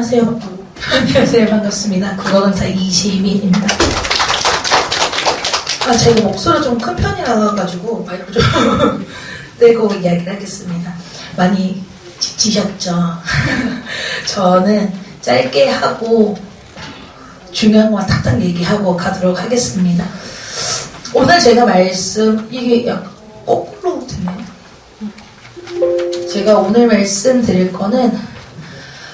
안녕하세요. 안녕하세요. 반갑습니다. 국어강사 이시민입니다. 제가 목소리가 좀 큰 편이라가지고 마이크 좀 떼고 이야기를 하겠습니다. 많이 지치셨죠? 저는 짧게 하고 중요한 것만 탁탁 얘기하고 가도록 하겠습니다. 오늘 제가 이게 약간 거꾸로 됐네요. 제가 오늘 말씀드릴 거는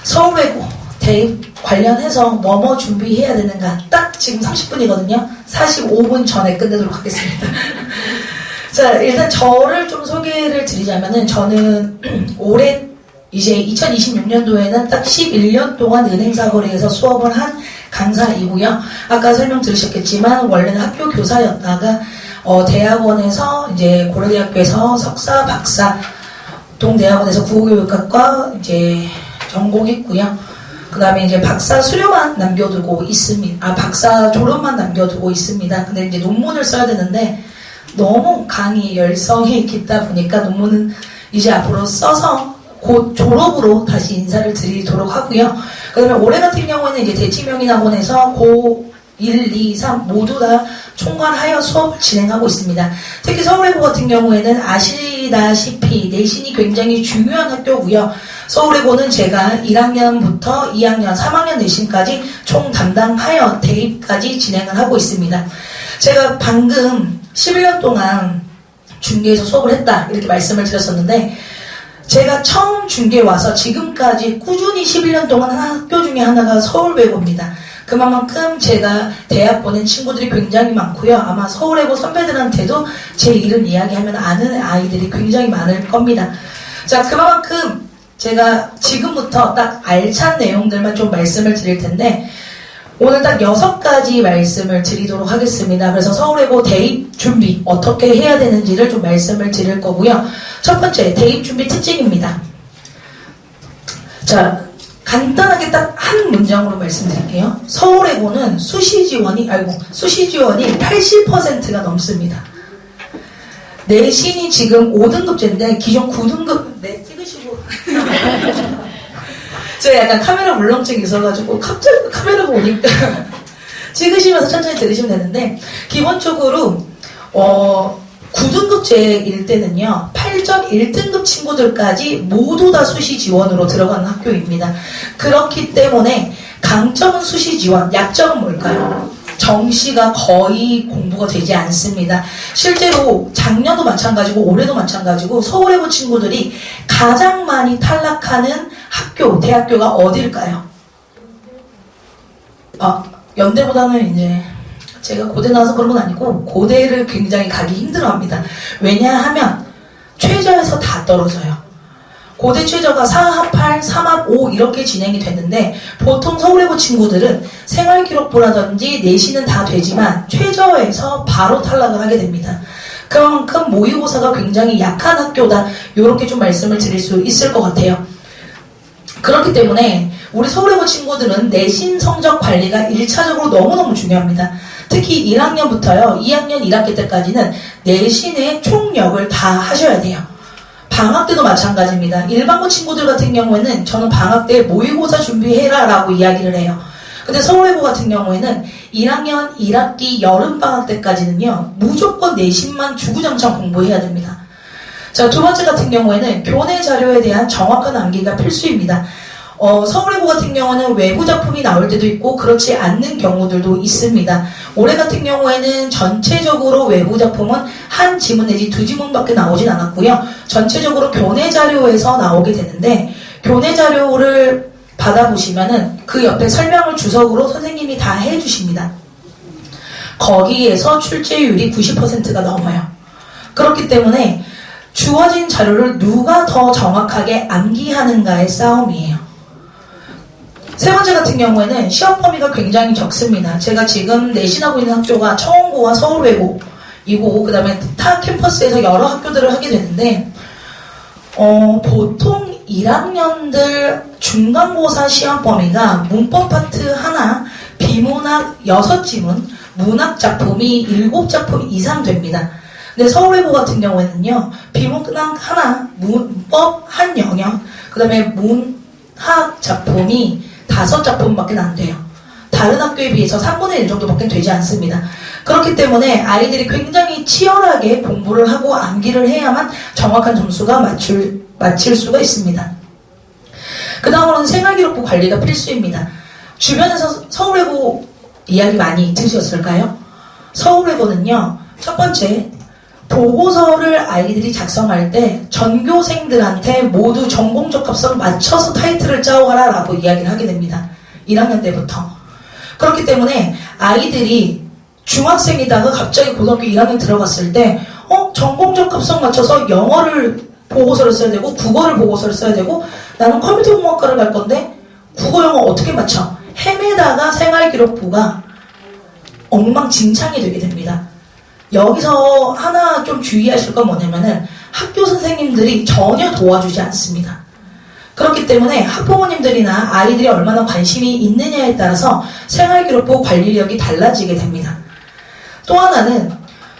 서울외고 대입 관련해서 뭐뭐 준비해야 되는가, 딱 지금 30분이거든요 45분 전에 끝내도록 하겠습니다. 자, 일단 저를 좀 소개를 드리자면은, 저는 올해 이제 2026년도에는 딱 11년 동안 은행사거리에서 수업을 한 강사이고요. 아까 설명 들으셨겠지만 원래는 학교 교사였다가 대학원에서 이제 고려대학교에서 석사, 박사, 동대학원에서 국어교육학과 이제 전공했고요. 그 다음에 이제 박사 수료만 남겨두고 있습니다. 박사 졸업만 남겨두고 있습니다. 근데 이제 논문을 써야 되는데 너무 강의 열성이 깊다 보니까 논문은 이제 앞으로 써서 곧 졸업으로 다시 인사를 드리도록 하고요. 그 다음에 올해 같은 경우에는 이제 대치명인학원에서 고 1, 2, 3 모두 다 총괄하여 수업을 진행하고 있습니다. 특히 서울외고 같은 경우에는 아시다시피 내신이 굉장히 중요한 학교고요. 서울외고는 제가 1학년부터 2학년, 3학년 내신까지 총 담당하여 대입까지 진행을 하고 있습니다. 제가 방금 11년 동안 중계에서 수업을 했다 이렇게 말씀을 드렸었는데, 제가 처음 중계에 와서 지금까지 꾸준히 11년 동안 한 학교 중에 하나가 서울외고입니다. 그만큼 제가 대학 보낸 친구들이 굉장히 많고요. 아마 서울외고 선배들한테도 제 이름 이야기하면 아는 아이들이 굉장히 많을 겁니다. 자, 그만큼 제가 지금부터 딱 알찬 내용들만 좀 말씀을 드릴 텐데, 오늘 딱 6가지 말씀을 드리도록 하겠습니다. 그래서 서울외고 대입 준비 어떻게 해야 되는지를 좀 말씀을 드릴 거고요. 첫 번째, 대입 준비 특징입니다. 자, 간단하게 딱 한 문장으로 말씀드릴게요. 서울외고는 수시 지원이 80%가 넘습니다. 내신이 지금 5등급제인데 기존 9등급 찍으시고 제가 약간 카메라 물렁증이 있어가지고 갑자기 카메라가 오니까 찍으시면서 천천히 들으시면 되는데, 기본적으로 9등급제일 때는요 8점 1등급 친구들까지 모두 다 수시 지원으로 들어가는 학교입니다. 그렇기 때문에 강점은 수시 지원, 약점은 뭘까요? 정시가 거의 공부가 되지 않습니다. 실제로 작년도 마찬가지고 올해도 마찬가지고 서울외고 친구들이 가장 많이 탈락하는 학교, 대학교가 어딜까요? 연대보다는 이제 제가 고대 나와서 그런 건 아니고 고대를 굉장히 가기 힘들어합니다. 왜냐하면 최저에서 다 떨어져요. 고대 최저가 4합 8, 3합 5 이렇게 진행이 됐는데, 보통 서울외고 친구들은 생활기록부라든지 내신은 다 되지만 최저에서 바로 탈락을 하게 됩니다. 그만큼 모의고사가 굉장히 약한 학교다, 이렇게 좀 말씀을 드릴 수 있을 것 같아요. 그렇기 때문에 우리 서울외고 친구들은 내신 성적 관리가 1차적으로 너무너무 중요합니다. 특히 1학년부터요 2학년 1학기 때까지는 내신의 총력을 다 하셔야 돼요. 방학 때도 마찬가지입니다. 일반고 친구들 같은 경우에는 저는 방학 때 모의고사 준비해라 라고 이야기를 해요. 근데 서울외고 같은 경우에는 1학년 1학기 여름방학 때까지는요 무조건 내신만 주구장창 공부해야 됩니다. 자, 두 번째 같은 경우에는 교내 자료에 대한 정확한 암기가 필수입니다. 서울외고 같은 경우는 외부 작품이 나올 때도 있고 그렇지 않는 경우들도 있습니다. 올해 같은 경우에는 전체적으로 외부 작품은 한 지문 내지 2지문밖에 나오진 않았고요. 전체적으로 교내 자료에서 나오게 되는데, 교내 자료를 받아보시면은 그 옆에 설명을 주석으로 선생님이 다 해주십니다. 거기에서 출제율이 90%가 넘어요. 그렇기 때문에 주어진 자료를 누가 더 정확하게 암기하는가의 싸움이에요. 세 번째 같은 경우에는 시험 범위가 굉장히 적습니다. 제가 지금 내신하고 있는 학교가 청원고와 서울외고이고, 그 다음에 타 캠퍼스에서 여러 학교들을 하게 되는데, 보통 1학년들 중간고사 시험 범위가 문법 파트 하나, 비문학 6지문, 문학 작품이 7작품 이상 됩니다. 근데 서울외고 같은 경우에는요, 비문학 하나, 문법 한 영역, 그 다음에 문학 작품이 5작품밖에 안 돼요. 다른 학교에 비해서 3분의 1 정도밖에 되지 않습니다. 그렇기 때문에 아이들이 굉장히 치열하게 공부를 하고 암기를 해야만 정확한 점수가 맞출 수가 있습니다. 그 다음으로는 생활기록부 관리가 필수입니다. 주변에서 서울외고 이야기 많이 들으셨을까요? 서울외고는요, 첫 번째, 보고서를 아이들이 작성할 때 전교생들한테 모두 전공적합성 맞춰서 타이틀을 짜오가라 라고 이야기를 하게 됩니다. 1학년 때부터. 그렇기 때문에 아이들이 중학생이다가 갑자기 고등학교 1학년 들어갔을 때 전공적합성 맞춰서 영어를 보고서를 써야 되고 국어를 보고서를 써야 되고 나는 컴퓨터공학과를 갈 건데 국어 영어 어떻게 맞춰? 헤매다가 생활기록부가 엉망진창이 되게 됩니다. 여기서 하나 좀 주의하실 건 뭐냐면은 학교 선생님들이 전혀 도와주지 않습니다. 그렇기 때문에 학부모님들이나 아이들이 얼마나 관심이 있느냐에 따라서 생활기록부 관리력이 달라지게 됩니다. 또 하나는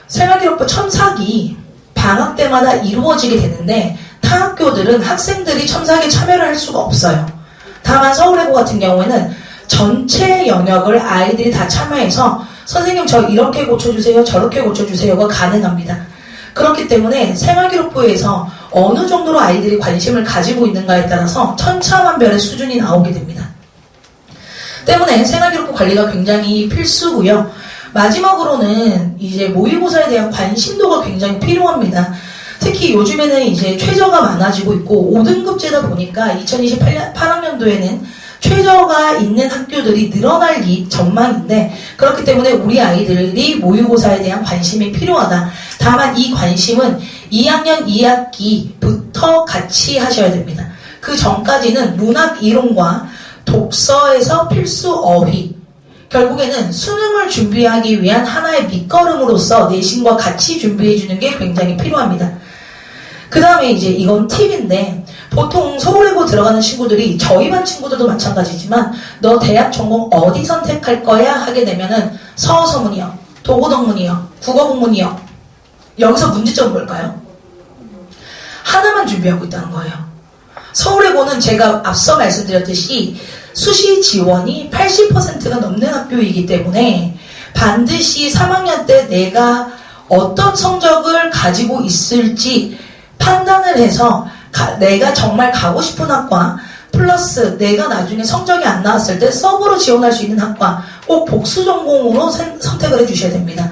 생활기록부 첨삭이 방학 때마다 이루어지게 되는데 타 학교들은 학생들이 첨삭에 참여를 할 수가 없어요. 다만 서울외고 같은 경우에는 전체 영역을 아이들이 다 참여해서 선생님 저 이렇게 고쳐주세요 저렇게 고쳐주세요가 가능합니다. 그렇기 때문에 생활기록부에서 어느 정도로 아이들이 관심을 가지고 있는가에 따라서 천차만별의 수준이 나오게 됩니다. 때문에 생활기록부 관리가 굉장히 필수고요. 마지막으로는 이제 모의고사에 대한 관심도가 굉장히 필요합니다. 특히 요즘에는 이제 최저가 많아지고 있고 5등급제다 보니까 2028학년도에는 최저가 있는 학교들이 늘어날 전망인데 그렇기 때문에 우리 아이들이 모의고사에 대한 관심이 필요하다. 다만 이 관심은 2학년 2학기부터 같이 하셔야 됩니다. 그 전까지는 문학 이론과 독서에서 필수 어휘, 결국에는 수능을 준비하기 위한 하나의 밑거름으로서 내신과 같이 준비해주는 게 굉장히 필요합니다. 그 다음에 이제 이건 팁인데 보통 서울외고 들어가는 친구들이 저희 반 친구들도 마찬가지지만 너 대학 전공 어디 선택할 거야? 하게 되면은 서서문이요, 도고동문이요, 국어국문이요. 여기서 문제점은 뭘까요? 하나만 준비하고 있다는 거예요. 서울외고는 제가 앞서 말씀드렸듯이 수시 지원이 80%가 넘는 학교이기 때문에 반드시 3학년 때 내가 어떤 성적을 가지고 있을지 판단을 해서 내가 정말 가고 싶은 학과 플러스 내가 나중에 성적이 안 나왔을 때 서브로 지원할 수 있는 학과 꼭 복수 전공으로 선택을 해주셔야 됩니다.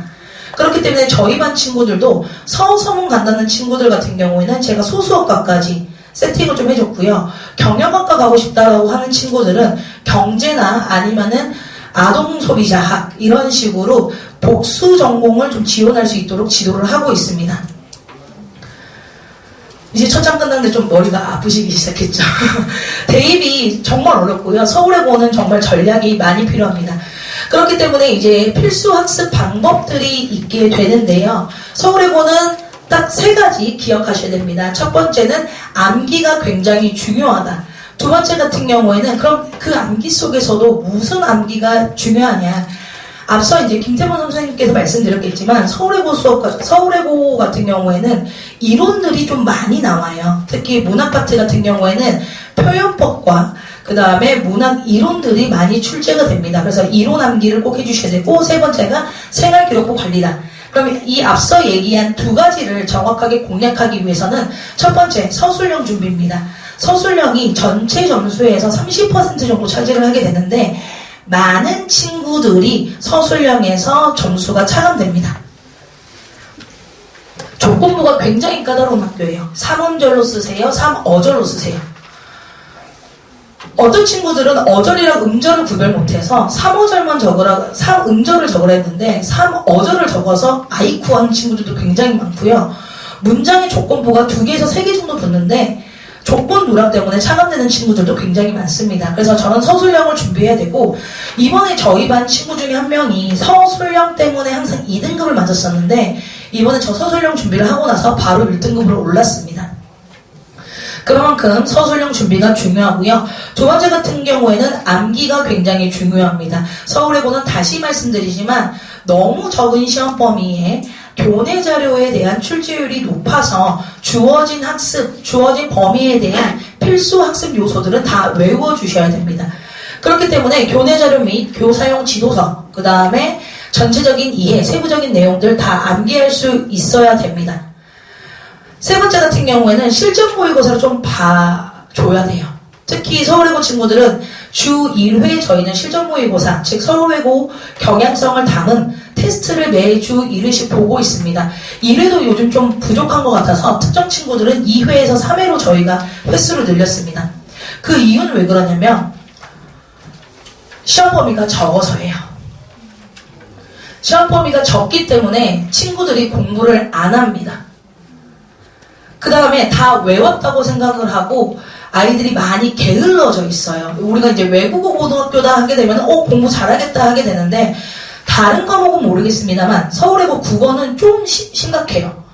그렇기 때문에 저희 반 친구들도 서서문 간다는 친구들 같은 경우에는 제가 소수학과까지 세팅을 좀 해줬고요. 경영학과 가고 싶다고 하는 친구들은 경제나 아니면은 아동소비자학 이런 식으로 복수 전공을 좀 지원할 수 있도록 지도를 하고 있습니다. 이제 첫 장 끝났는데 좀 머리가 아프시기 시작했죠. 대입이 정말 어렵고요. 서울외고는 정말 전략이 많이 필요합니다. 그렇기 때문에 이제 필수 학습 방법들이 있게 되는데요. 서울외고는 딱 3가지 기억하셔야 됩니다. 첫 번째는 암기가 굉장히 중요하다. 두 번째 같은 경우에는 그럼 그 암기 속에서도 무슨 암기가 중요하냐. 앞서 이제 김태범 선생님께서 말씀드렸겠지만 서울외고 같은 경우에는 이론들이 좀 많이 나와요. 특히 문학파트 같은 경우에는 표현법과 그 다음에 문학 이론들이 많이 출제가 됩니다. 그래서 이론 암기를 꼭 해주셔야 되고 세 번째가 생활기록부 관리다. 그럼 이 앞서 얘기한 2가지를 정확하게 공략하기 위해서는 첫 번째 서술형 준비입니다. 서술형이 전체 점수에서 30% 정도 차지를 하게 되는데 많은 친구들이 서술형에서 점수가 차감됩니다. 조건부가 굉장히 까다로운 학교예요. 3음절로 쓰세요, 3어절로 쓰세요. 어떤 친구들은 어절이랑 음절을 구별 못해서 3어절만 적으라, 3음절을 적으라 했는데 3어절을 적어서 아이쿠 하는 친구들도 굉장히 많고요. 문장의 조건부가 2개에서 3개 정도 붙는데 조건 누락 때문에 차감되는 친구들도 굉장히 많습니다. 그래서 저는 서술형을 준비해야 되고 이번에 저희 반 친구 중에 한 명이 서술형 때문에 항상 2등급을 맞았었는데 이번에 저 서술형 준비를 하고 나서 바로 1등급으로 올랐습니다. 그만큼 서술형 준비가 중요하고요. 두 번째 같은 경우에는 암기가 굉장히 중요합니다. 서울외고는 다시 말씀드리지만 너무 적은 시험 범위에 교내 자료에 대한 출제율이 높아서 주어진 학습, 주어진 범위에 대한 필수 학습 요소들은 다 외워주셔야 됩니다. 그렇기 때문에 교내 자료 및 교사용 지도서, 그 다음에 전체적인 이해, 세부적인 내용들 다 암기할 수 있어야 됩니다. 세 번째 같은 경우에는 실전 모의고사를 좀 봐줘야 돼요. 특히 서울외고 친구들은 주 1회 저희는 실전 모의고사, 즉 서울외고 경향성을 담은 테스트를 매주 1회씩 보고 있습니다. 1회도 요즘 좀 부족한 것 같아서 특정 친구들은 2회에서 3회로 저희가 횟수를 늘렸습니다. 그 이유는 왜 그러냐면 시험 범위가 적어서예요. 시험 범위가 적기 때문에 친구들이 공부를 안 합니다. 그 다음에 다 외웠다고 생각을 하고 아이들이 많이 게을러져 있어요. 우리가 이제 외국어 고등학교다 하게 되면 공부 잘하겠다 하게 되는데 다른 과목은 모르겠습니다만 서울외고 국어는 좀 심각해요.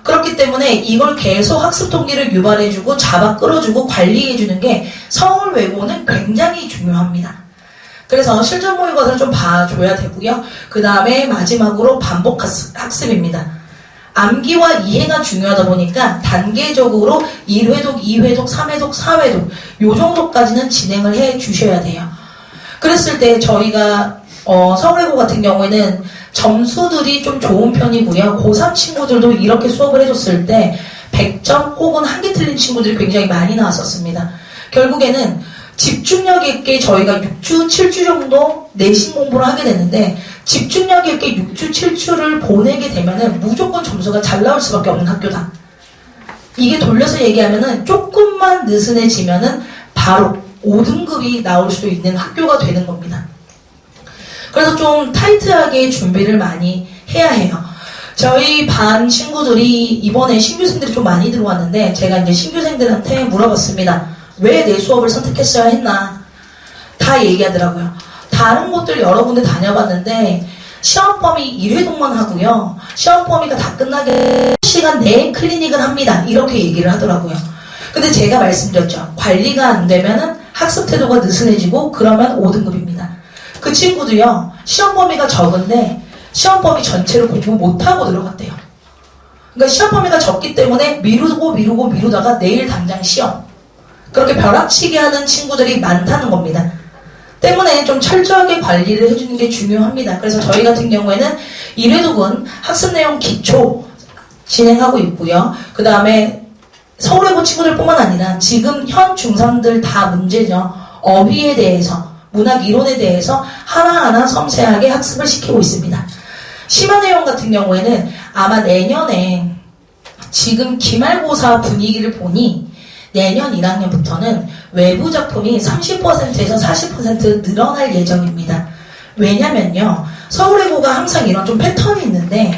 그렇기 때문에 이걸 계속 학습 동기를 유발해주고 잡아 끌어주고 관리해주는 게 서울외고는 굉장히 중요합니다. 그래서 실전 모의고사를 좀 봐줘야 되고요. 그 다음에 마지막으로 반복 학습입니다. 암기와 이해가 중요하다 보니까 단계적으로 1회독, 2회독, 3회독, 4회독 요 정도까지는 진행을 해 주셔야 돼요. 그랬을 때 저희가 서울외고 같은 경우에는 점수들이 좀 좋은 편이고요. 고3 친구들도 이렇게 수업을 해줬을 때 100점 혹은 한 개 틀린 친구들이 굉장히 많이 나왔었습니다. 결국에는 집중력 있게 저희가 6주, 7주 정도 내신 공부를 하게 되는데 집중력 있게 6주, 7주를 보내게 되면은 무조건 점수가 잘 나올 수밖에 없는 학교다. 이게 돌려서 얘기하면은 조금만 느슨해지면은 바로 5등급이 나올 수도 있는 학교가 되는 겁니다. 그래서 좀 타이트하게 준비를 많이 해야 해요. 저희 반 친구들이 이번에 신규생들이 좀 많이 들어왔는데 제가 이제 신규생들한테 물어봤습니다. 왜 내 수업을 선택했어야 했나? 다 얘기하더라고요. 다른 곳들 여러 군데 다녀봤는데 시험 범위 1회독만 하고요. 시험 범위가 다 끝나게 시간 내에 클리닉을 합니다. 이렇게 얘기를 하더라고요. 근데 제가 말씀드렸죠. 관리가 안 되면은 학습 태도가 느슨해지고 그러면 5등급입니다. 그 친구도요. 시험 범위가 적은데 시험 범위 전체를 공부 못하고 들어갔대요. 그러니까 시험 범위가 적기 때문에 미루다가 내일 당장 시험. 그렇게 벼락치기 하는 친구들이 많다는 겁니다. 때문에 좀 철저하게 관리를 해주는 게 중요합니다. 그래서 저희 같은 경우에는 1회독은 학습 내용 기초 진행하고 있고요. 그 다음에 서울외고 친구들뿐만 아니라 지금 현 중3들 다 문제죠. 어휘에 대해서, 문학 이론에 대해서 하나하나 섬세하게 학습을 시키고 있습니다. 심화 내용 같은 경우에는 아마 내년에 지금 기말고사 분위기를 보니 내년 1학년부터는 외부 작품이 30%에서 40% 늘어날 예정입니다. 왜냐면요. 서울외고가 항상 이런 좀 패턴이 있는데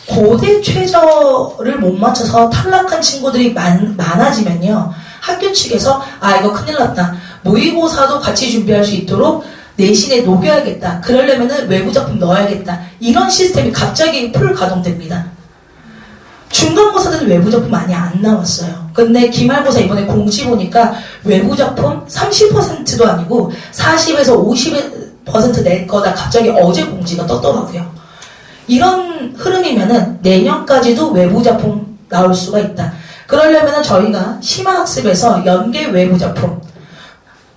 고대 최저를 못 맞춰서 탈락한 친구들이 많아지면요. 학교 측에서 이거 큰일 났다. 모의고사도 같이 준비할 수 있도록 내신에 녹여야겠다. 그러려면은 외부 작품 넣어야겠다. 이런 시스템이 갑자기 풀 가동됩니다. 중간고사들은 외부작품 많이 안 나왔어요. 근데 기말고사 이번에 공지 보니까 외부작품 30%도 아니고 40에서 50% 낼 거다 갑자기 어제 공지가 떴더라고요. 이런 흐름이면은 내년까지도 외부작품 나올 수가 있다. 그러려면은 저희가 심화학습에서 연계 외부작품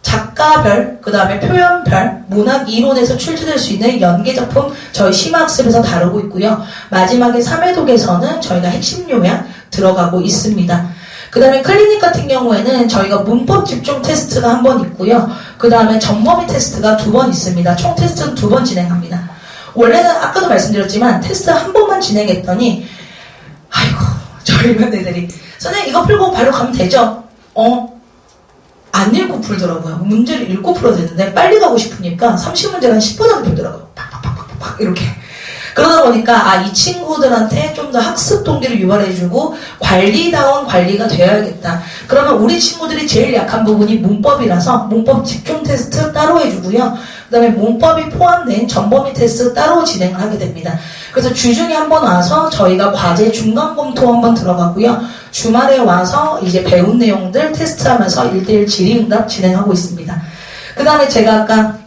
작가별, 그 다음에 표현별, 문학 이론에서 출제될 수 있는 연계작품 저희 심화학습에서 다루고 있고요. 마지막에 3회독에서는 저희가 핵심 요약 들어가고 있습니다. 그 다음에 클리닉 같은 경우에는 저희가 문법 집중 테스트가 한 번 있고요. 그 다음에 전범위 테스트가 2번 있습니다. 총 테스트는 2번 진행합니다. 원래는 아까도 말씀드렸지만 테스트 한 번만 진행했더니 저희 애들이 선생님 이거 풀고 바로 가면 되죠? 안 읽고 풀더라고요. 문제를 읽고 풀어야 되는데 빨리 가고 싶으니까 30문제를 한 10분 안에 풀더라고요. 팍팍팍팍 이렇게. 그러다 보니까 이 친구들한테 좀 더 학습 동기를 유발해주고 관리다운 관리가 되어야겠다. 그러면 우리 친구들이 제일 약한 부분이 문법이라서 문법 집중 테스트 따로 해주고요. 그 다음에 문법이 포함된 전범위 테스트 따로 진행을 하게 됩니다. 그래서 주중에 한 번 와서 저희가 과제 중간 검토 한 번 들어가고요. 주말에 와서 이제 배운 내용들 테스트하면서 1대1 질의응답 진행하고 있습니다. 그 다음에 제가 아까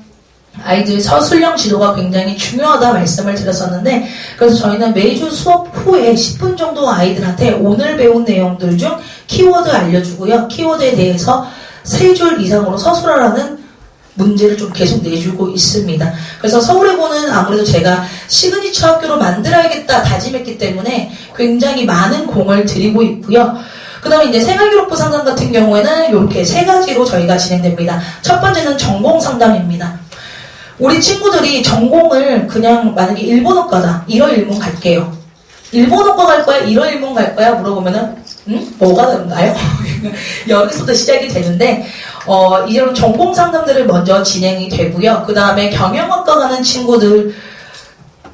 아이들 서술형 지도가 굉장히 중요하다 말씀을 드렸었는데 그래서 저희는 매주 수업 후에 10분 정도 아이들한테 오늘 배운 내용들 중 키워드 알려주고요. 키워드에 대해서 3줄 이상으로 서술하라는 문제를 좀 계속 내주고 있습니다. 그래서 서울외고는 아무래도 제가 시그니처 학교로 만들어야겠다 다짐했기 때문에 굉장히 많은 공을 들이고 있고요. 그 다음에 이제 생활기록부 상담 같은 경우에는 이렇게 세 가지로 저희가 진행됩니다. 첫 번째는 전공 상담입니다. 우리 친구들이 전공을 그냥 만약에 일본어과다. 1월 1문 갈게요. 일본어과 갈 거야? 1월 1문 갈 거야? 물어보면은 뭐가 다른가요? 여기서부터 시작이 되는데 이런 전공 상담들을 먼저 진행이 되고요. 그 다음에 경영학과 가는 친구들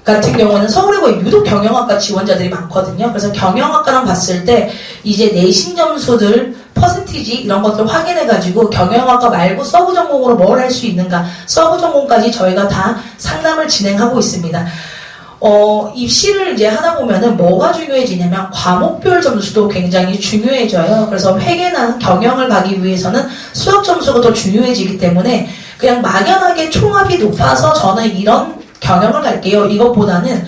같은 경우는 서울외고에 유독 경영학과 지원자들이 많거든요. 그래서 경영학과랑 봤을 때 이제 내신 점수들 퍼센티지 이런 것들 확인해가지고 경영학과 말고 서브 전공으로 뭘 할 수 있는가, 서브 전공까지 저희가 다 상담을 진행하고 있습니다. 입시를 이제 하다 보면은 뭐가 중요해지냐면 과목별 점수도 굉장히 중요해져요. 그래서 회계나 경영을 가기 위해서는 수학 점수가 더 중요해지기 때문에 그냥 막연하게 총합이 높아서 저는 이런 경영을 갈게요. 이것보다는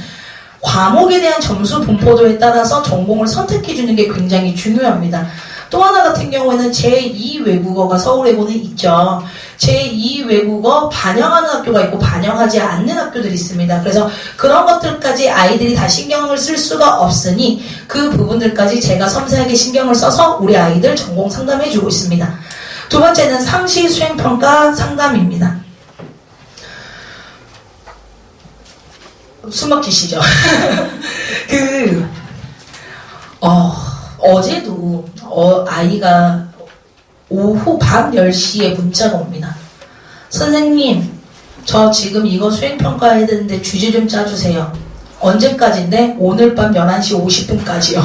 과목에 대한 점수 분포도에 따라서 전공을 선택해주는 게 굉장히 중요합니다. 또 하나 같은 경우에는 제2외국어가 서울외고는 있죠. 제2외국어 반영하는 학교가 있고 반영하지 않는 학교들이 있습니다. 그래서 그런 것들까지 아이들이 다 신경을 쓸 수가 없으니 그 부분들까지 제가 섬세하게 신경을 써서 우리 아이들 전공 상담해주고 있습니다. 두 번째는 상시 수행평가 상담입니다. 숨 막히시죠? 어제도 아이가 오후 밤 10시에 문자가 옵니다. 선생님, 저 지금 이거 수행평가해야 되는데 주제 좀 짜주세요. 언제까지인데? 오늘 밤 11시 50분까지요.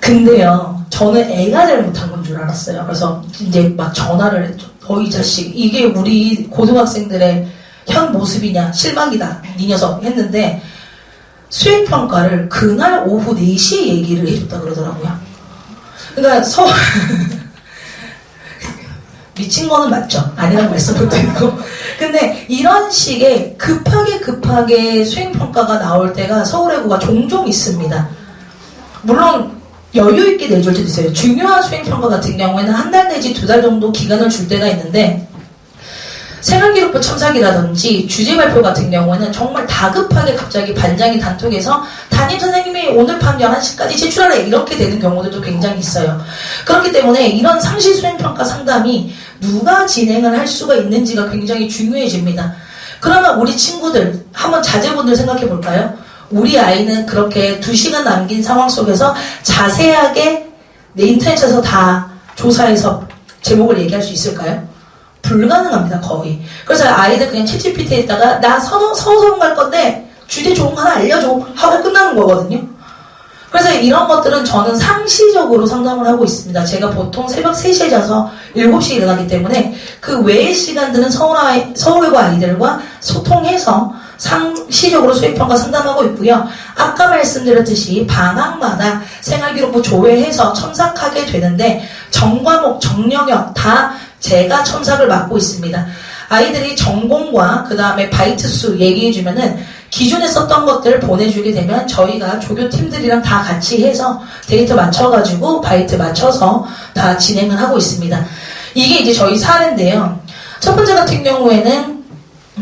근데요, 저는 애가 잘못한 건 줄 알았어요. 그래서 이제 막 전화를 했죠. 이 자식, 이게 우리 고등학생들의 현 모습이냐? 실망이다. 이 녀석 했는데 수행평가를 그날 오후 4시에 얘기를 해줬다 그러더라고요. 그러니까 미친 거는 맞죠. 아니라고 말씀을 드리고. 근데 이런 식의 급하게 수행평가가 나올 때가 서울외고가 종종 있습니다. 물론 여유있게 내줄 때도 있어요. 중요한 수행평가 같은 경우에는 한 달 내지 2달 정도 기간을 줄 때가 있는데 생활기록부 첨삭이라든지 주제 발표 같은 경우에는 정말 다급하게 갑자기 반장이 단톡에서 담임 선생님이 오늘 밤 11시까지 제출하래 이렇게 되는 경우들도 굉장히 있어요. 그렇기 때문에 이런 상시 수행평가 상담이 누가 진행을 할 수가 있는지가 굉장히 중요해집니다. 그러면 우리 친구들 한번 자제분들 생각해 볼까요? 우리 아이는 그렇게 2시간 남긴 상황 속에서 자세하게 내 인터넷에서 다 조사해서 제목을 얘기할 수 있을까요? 불가능합니다, 거의. 그래서 아이들 그냥 챗GPT에다가 나 서울서원 갈 건데 주제 좋은 거 하나 알려줘 하고 끝나는 거거든요. 그래서 이런 것들은 저는 상시적으로 상담을 하고 있습니다. 제가 보통 새벽 3시에 자서 7시에 일어나기 때문에 그 외의 시간들은 서울외고 아이들과 소통해서 상시적으로 수행평가 상담하고 있고요. 아까 말씀드렸듯이 방학마다 생활기록부 조회해서 첨삭하게 되는데 정과목, 정영역 다 제가 첨삭을 맡고 있습니다. 아이들이 전공과 그 다음에 바이트 수 얘기해주면은 기존에 썼던 것들을 보내주게 되면 저희가 조교팀들이랑 다 같이 해서 데이터 맞춰가지고 바이트 맞춰서 다 진행을 하고 있습니다. 이게 이제 저희 사례인데요. 첫 번째 같은 경우에는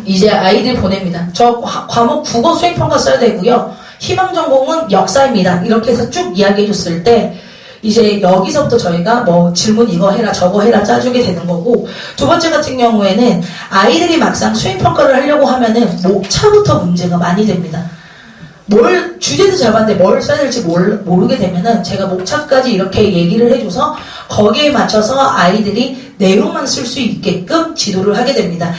이제 아이들 보냅니다. 저 과목 국어 수행평가 써야 되고요. 희망 전공은 역사입니다. 이렇게 해서 쭉 이야기해줬을 때 이제 여기서부터 저희가 뭐 질문 이거 해라 저거 해라 짜주게 되는 거고, 두 번째 같은 경우에는 아이들이 막상 수행평가를 하려고 하면은 목차부터 문제가 많이 됩니다. 주제도 잡았는데 뭘 써야 될지 모르게 되면은 제가 목차까지 이렇게 얘기를 해줘서 거기에 맞춰서 아이들이 내용만 쓸 수 있게끔 지도를 하게 됩니다.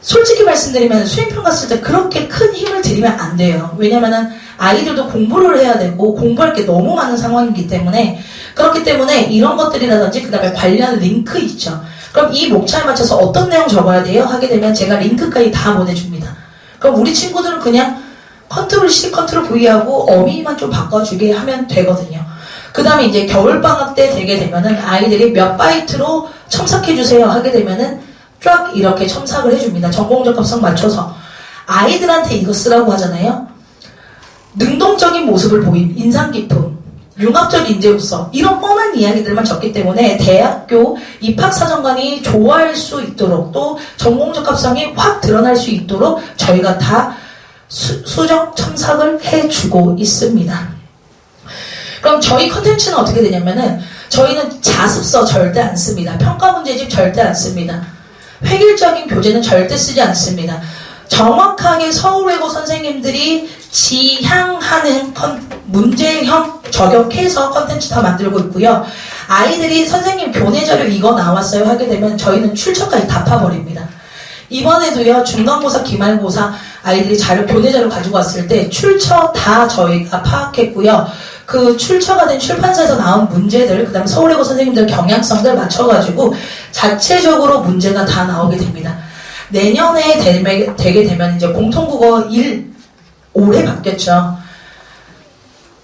솔직히 말씀드리면 수행평가 쓸 때 그렇게 큰 힘을 들이면 안 돼요. 왜냐면은 아이들도 공부를 해야 되고 공부할 게 너무 많은 상황이기 때문에, 그렇기 때문에 이런 것들이라든지 그 다음에 관련 링크 있죠. 그럼 이 목차에 맞춰서 어떤 내용 적어야 돼요? 하게 되면 제가 링크까지 다 보내줍니다. 그럼 우리 친구들은 그냥 컨트롤 C, 컨트롤 V 하고 어미만 좀 바꿔주게 하면 되거든요. 그 다음에 이제 겨울방학 때 되게 되면은 아이들이 몇 바이트로 첨삭해주세요 하게 되면은 쫙 이렇게 첨삭을 해줍니다. 전공적합성 맞춰서. 아이들한테 이거 쓰라고 하잖아요. 능동적인 모습을 보임, 인상 깊음, 융합적 인재로서 이런 뻔한 이야기들만 적기 때문에 대학교 입학사정관이 좋아할 수 있도록 또 전공적 합성이 확 드러날 수 있도록 저희가 다 수정 첨삭을 해주고 있습니다. 그럼 저희 컨텐츠는 어떻게 되냐면은 저희는 자습서 절대 안 씁니다. 평가 문제집 절대 안 씁니다. 획일적인 교재는 절대 쓰지 않습니다. 정확하게 서울외고 선생님들이 지향하는 문제형 저격해서 컨텐츠 다 만들고 있고요. 아이들이 선생님 교내 자료 이거 나왔어요 하게 되면 저희는 출처까지 다 파버립니다. 이번에도요, 중간고사, 기말고사 아이들이 교내 자료 가지고 왔을 때 출처 다 저희가 파악했고요. 그 출처가 된 출판사에서 나온 문제들, 그 다음에 서울외고 선생님들 경향성들 맞춰가지고 자체적으로 문제가 다 나오게 됩니다. 내년에 되게 되면 이제 공통국어 1, 올해 바뀌었죠.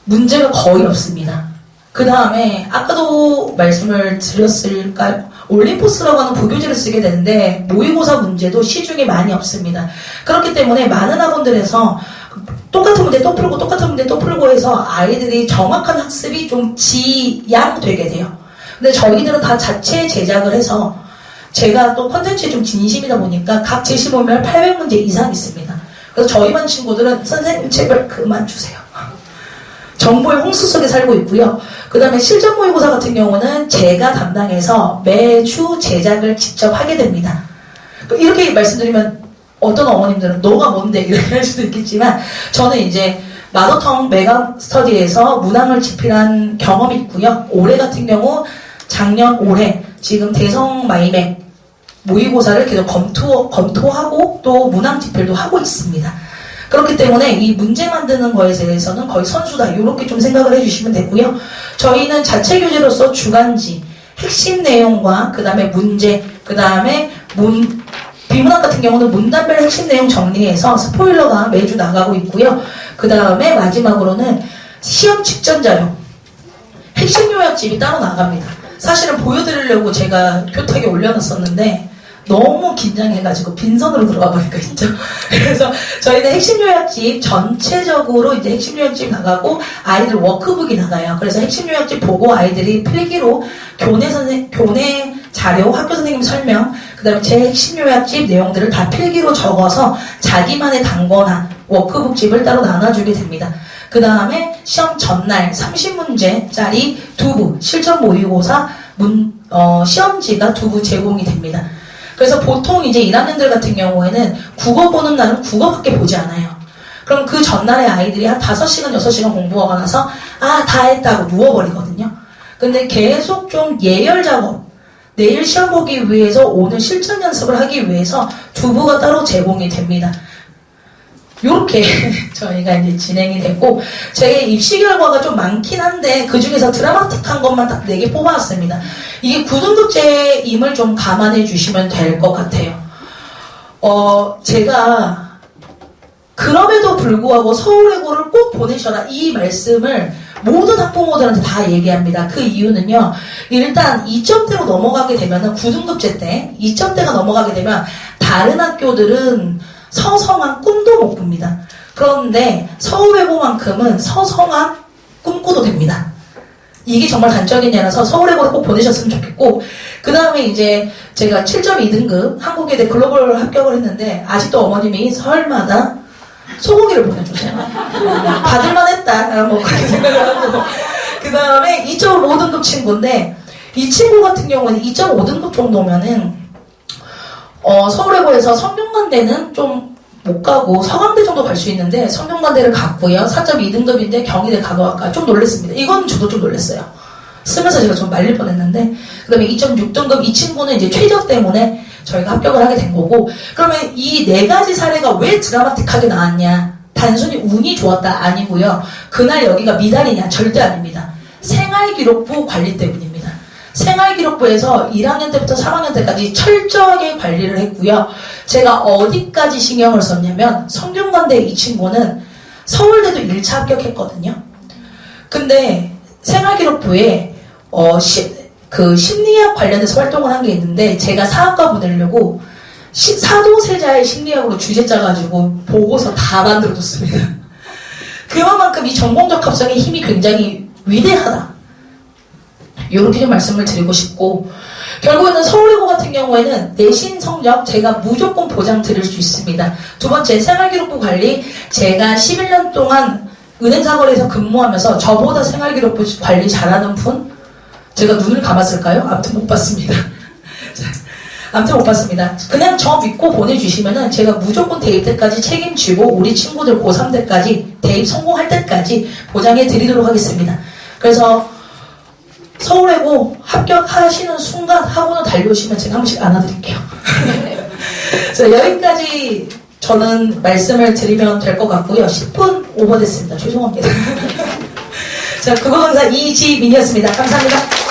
문제가 거의 없습니다. 그 다음에 아까도 말씀을 드렸을까요? 올림포스라고 하는 부교재를 쓰게 되는데 모의고사 문제도 시중에 많이 없습니다. 그렇기 때문에 많은 학원들에서 똑같은 문제 또 풀고 똑같은 문제 또 풀고 해서 아이들이 정확한 학습이 좀 지양되게 돼요. 근데 저희들은 다 자체 제작을 해서 제가 또 컨텐츠에 좀 진심이다 보니까 각 제시 보면 800문제 이상 있습니다. 그래서 저희 반 친구들은 선생님 제발 그만 주세요. 정보의 홍수 속에 살고 있고요. 그 다음에 실전 모의고사 같은 경우는 제가 담당해서 매주 제작을 직접 하게 됩니다. 이렇게 말씀드리면 어떤 어머님들은 너가 뭔데 이렇게 할 수도 있겠지만 저는 이제 마더텅 메가 스터디에서 문항을 집필한 경험이 있고요. 올해 같은 경우 작년 올해 지금 대성 마이맥 모의고사를 계속 검토하고 또 문항 집필도 하고 있습니다. 그렇기 때문에 이 문제 만드는 거에 대해서는 거의 선수다 이렇게 좀 생각을 해주시면 되고요. 저희는 자체 교재로서 주간지 핵심 내용과 그 다음에 문제 그 다음에 비문학 같은 경우는 문단별 핵심 내용 정리해서 스포일러가 매주 나가고 있고요. 그 다음에 마지막으로는 시험 직전 자료 핵심 요약집이 따로 나갑니다. 사실은 보여드리려고 제가 교탁에 올려놨었는데 너무 긴장해가지고 빈손으로 들어가 보니까 있죠. 그래서 저희는 핵심 요약집 전체적으로 이제 핵심 요약집 나가고 아이들 워크북이 나가요. 그래서 핵심 요약집 보고 아이들이 필기로 교내 자료, 학교 선생님 설명, 그 다음에 제 핵심 요약집 내용들을 다 필기로 적어서 자기만의 단권한 워크북집을 따로 나눠주게 됩니다. 그 다음에 시험 전날 30문제짜리 2부, 실전 모의고사 시험지가 2부 제공이 됩니다. 그래서 보통 이제 1학년들 같은 경우에는 국어 보는 날은 국어밖에 보지 않아요. 그럼 그 전날에 아이들이 한 5시간, 6시간 공부하고 나서 다 했다고 누워버리거든요. 근데 계속 좀 예열 작업, 내일 시험 보기 위해서 오늘 실전 연습을 하기 위해서 2부가 따로 제공이 됩니다. 요렇게 저희가 이제 진행이 됐고, 제 입시 결과가 좀 많긴 한데 그 중에서 드라마틱한 것만 딱 4개 뽑아왔습니다. 이게 9등급제임을 좀 감안해 주시면 될 것 같아요. 제가 그럼에도 불구하고 서울외고를 꼭 보내셔라 이 말씀을 모든 학부모들한테 다 얘기합니다. 그 이유는요, 일단 2점대로 넘어가게 되면은 9등급제 때 2점대가 넘어가게 되면 다른 학교들은 서성한 꿈도 못 꿉니다. 그런데 서울외고만큼은 서성한 꿈꾸도 됩니다. 이게 정말 단적이냐라서 서울외고를 꼭 보내셨으면 좋겠고, 그 다음에 이제 제가 7.2등급 한국외대 글로벌 합격을 했는데 아직도 어머님이 설마다 소고기를 보내주세요. 받을만 했다 뭐 그렇게 생각을 하고, 그 다음에 2.5등급 친구인데 이 친구 같은 경우는 2.5등급 정도면은 서울외고에서 성균관대는 좀 못 가고 서강대 정도 갈 수 있는데 성균관대를 갔고요. 4.2등급인데 경희대 가도 할까 좀 놀랬습니다. 이건 저도 좀 놀랬어요. 쓰면서 제가 좀 말릴 뻔했는데, 그 다음에 2.6등급 이 친구는 이제 최저 때문에 저희가 합격을 하게 된 거고, 그러면 이 4가지 사례가 왜 드라마틱하게 나왔냐? 단순히 운이 좋았다 아니고요. 그날 여기가 미달이냐? 절대 아닙니다. 생활기록부 관리 때문입니다. 생활기록부에서 1학년 때부터 3학년 때까지 철저하게 관리를 했고요. 제가 어디까지 신경을 썼냐면 성균관대 이 친구는 서울대도 1차 합격했거든요. 근데 생활기록부에 그 심리학 관련해서 활동을 한 게 있는데 제가 사학과 보내려고 사도세자의 심리학으로 주제 짜가지고 보고서 다 만들어줬습니다. 그만큼 이 전공적 합성의 힘이 굉장히 위대하다. 이렇게 좀 말씀을 드리고 싶고, 결국에는 서울예고 같은 경우에는 내신 성적 제가 무조건 보장 드릴 수 있습니다. 두 번째, 생활기록부 관리. 제가 11년 동안 은행사거리에서 근무하면서 저보다 생활기록부 관리 잘하는 분? 제가 눈을 감았을까요? 아무튼 못 봤습니다. 아무튼 못 봤습니다. 그냥 저 믿고 보내주시면은 제가 무조건 대입 때까지 책임지고 우리 친구들 고3 때까지 대입 성공할 때까지 보장해 드리도록 하겠습니다. 그래서 서울예고 합격하시는 순간 학원을 달려오시면 제가 한 번씩 안아드릴게요. 자, 여기까지 저는 말씀을 드리면 될 것 같고요. 10분 오버됐습니다. 죄송합니다. 자, 국어강사 이지민이었습니다. 감사합니다.